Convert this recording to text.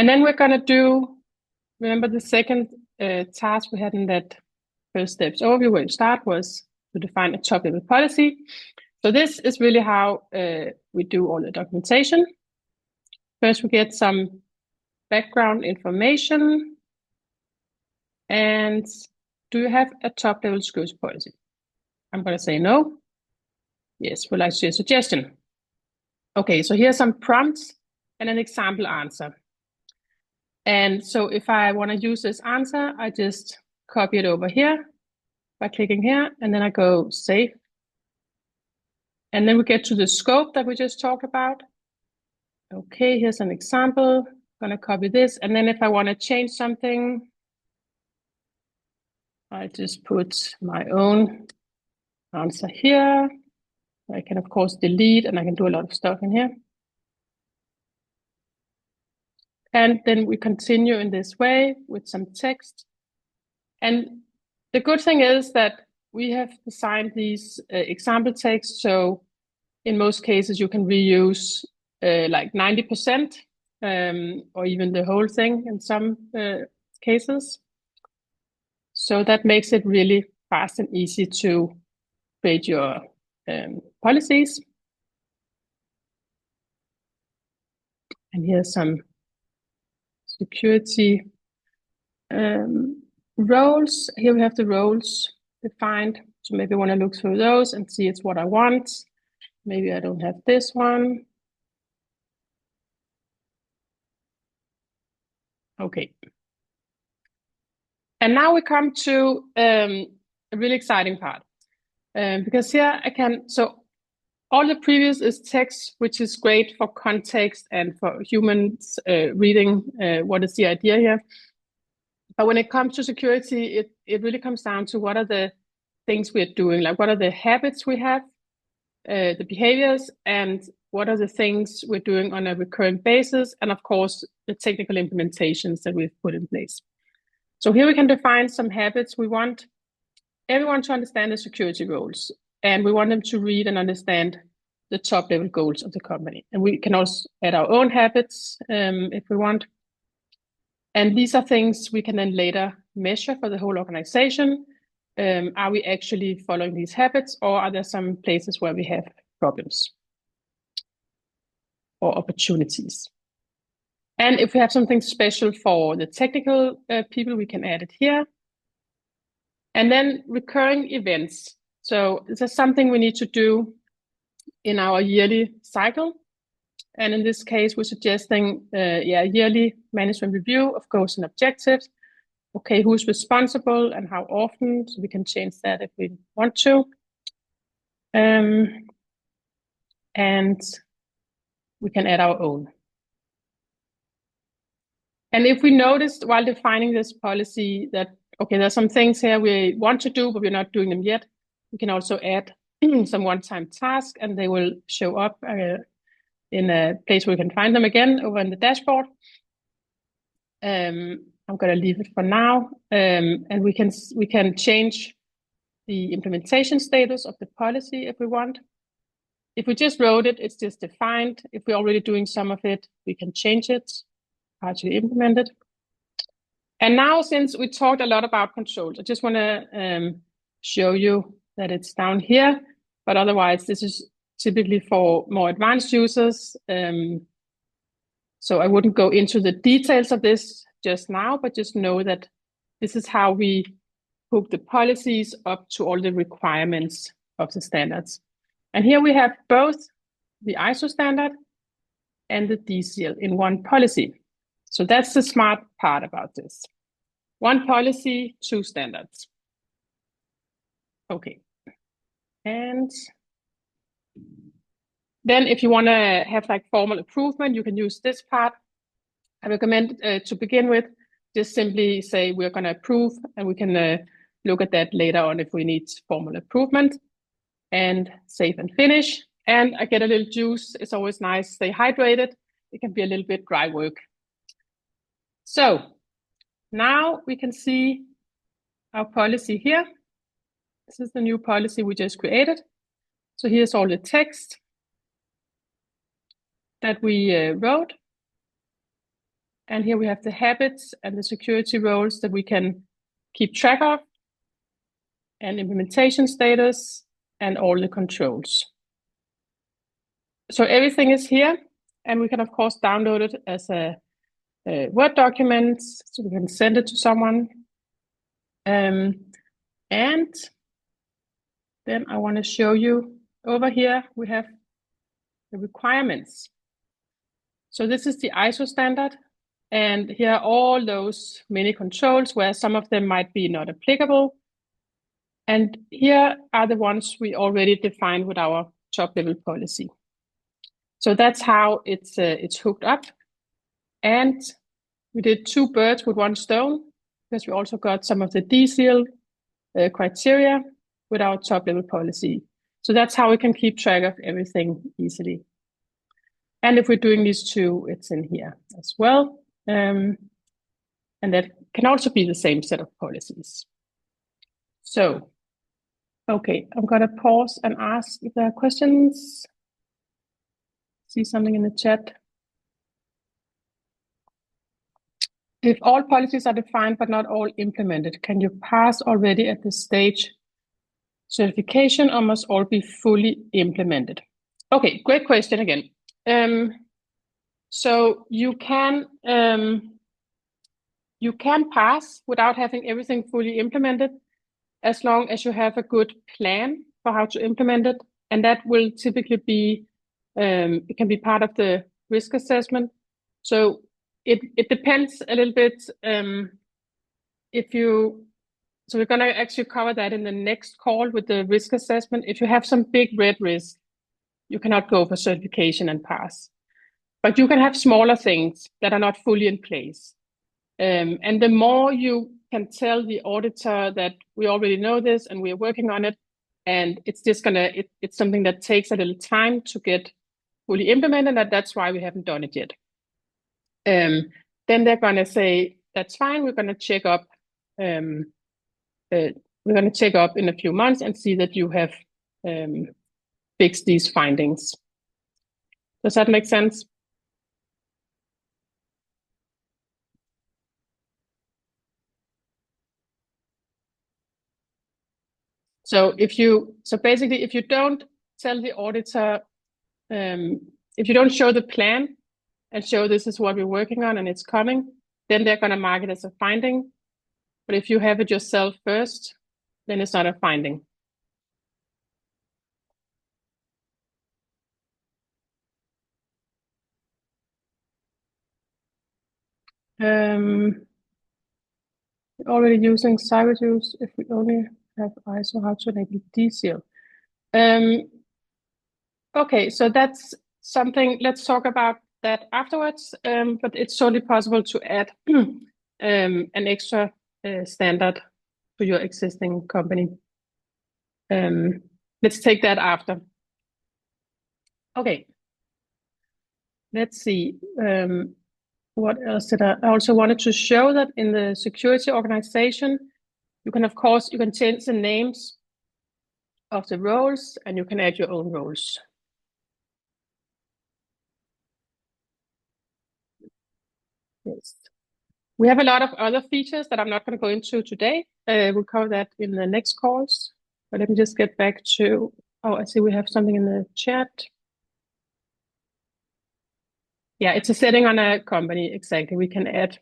And then we're going to do, remember the second task we had in that first steps overview where we start was to define a top level policy. So this is really how we do all the documentation. First, we get some background information. And do you have a top level security policy? I'm going to say no. Yes, we'd like to see a suggestion. Okay, so here's some prompts and an example answer. And so if I want to use this answer, I just copy it over here by clicking here, and then I go save. And then we get to the scope that we just talked about. Okay, here's an example. I'm going to copy this. And then if I want to change something, I just put my own answer here. I can, of course, delete, and I can do a lot of stuff in here. And then we continue in this way with some text. And the good thing is that we have designed these example texts. So in most cases, you can reuse like 90% or even the whole thing in some cases. So that makes it really fast and easy to create your policies. And here's some security roles. Here we have the roles defined. So maybe I want to look through those and see it's what I want. Maybe I don't have this one. Okay. And now we come to a really exciting part. Because here I can, so all the previous is text, which is great for context and for humans reading what is the idea here. But when it comes to security, it really comes down to what are the things we're doing, like what are the habits we have, the behaviors, and what are the things we're doing on a recurrent basis, and of course, the technical implementations that we've put in place. So here we can define some habits. We want everyone to understand the security roles, and we want them to read and understand the top level goals of the company. And we can also add our own habits if we want. And these are things we can then later measure for the whole organization. Are we actually following these habits, or are there some places where we have problems or opportunities? And if we have something special for the technical people, we can add it here. And then recurring events. So this is something we need to do in our yearly cycle. And in this case, we're suggesting a yearly management review of goals and objectives. Okay, who's responsible and how often? So we can change that if we want to. And we can add our own. And if we noticed while defining this policy that, okay, there's some things here we want to do, but we're not doing them yet, we can also add some one-time tasks, and they will show up in a place where we can find them again over in the dashboard. I'm going to leave it for now. And we can change the implementation status of the policy if we want. If we just wrote it, it's just defined. If we're already doing some of it, we can change it, partially implement it. And now, since we talked a lot about controls, I just want to show you that it's down here. But otherwise, this is typically for more advanced users. So I wouldn't go into the details of this just now, but just know that this is how we hook the policies up to all the requirements of the standards. And here we have both the ISO standard and the DCL in one policy. So that's the smart part about this. One policy, two standards. Okay. And then if you want to have like formal improvement, you can use this part. I recommend to begin with, just simply say we're going to approve, and we can look at that later on if we need formal improvement, and save and finish. And I get a little juice. It's always nice. Stay hydrated. It can be a little bit dry work. So now we can see our policy here. This is the new policy we just created. So here's all the text that we wrote. And here we have the habits and the security roles that we can keep track of, and implementation status, and all the controls. So everything is here, and we can of course download it as a Word document, so we can send it to someone. And then I want to show you over here, we have the requirements. So this is the ISO standard, and here are all those many controls where some of them might be not applicable. And here are the ones we already defined with our top level policy. So that's how it's hooked up. And we did 2 birds with 1 stone, because we also got some of the DSEAL criteria with our top level policy. So that's how we can keep track of everything easily. And if we're doing these 2, it's in here as well. And that can also be the same set of policies. So, okay, I'm gonna pause and ask if there are questions. See something in the chat. If all policies are defined but not all implemented, can you pass already at this stage certification, or must all be fully implemented? Okay, great question again. So you can pass without having everything fully implemented, as long as you have a good plan for how to implement it, and that will typically be it can be part of the risk assessment. So it depends a little bit. So we're going to actually cover that in the next call with the risk assessment. If you have some big red risk, you cannot go for certification and pass. But you can have smaller things that are not fully in place. And the more you can tell the auditor that we already know this and we're working on it, and it's just it's something that takes a little time to get fully implemented, and that's why we haven't done it yet. Then they're going to say, that's fine, we're going to check up. We're going to check up in a few months and see that you have fixed these findings. Does that make sense? So basically, if you don't tell the auditor, if you don't show the plan and show this is what we're working on and it's coming, then they're going to mark it as a finding. But if you have it yourself first, then it's not a finding. Already using CyberJuice if we only have ISO, how to enable DSEAL. Okay, so that's something, let's talk about that afterwards, but it's totally possible to add an extra standard to your existing company. Let's take that after. Okay, let's see. What else did I also wanted to show that in the security organization, you can, of course, you can change the names of the roles and you can add your own roles. Yes. We have a lot of other features that I'm not going to go into today. We'll cover that in the next calls. But let me just get back to, oh, I see we have something in the chat. Yeah, it's a setting on a company, exactly. We can add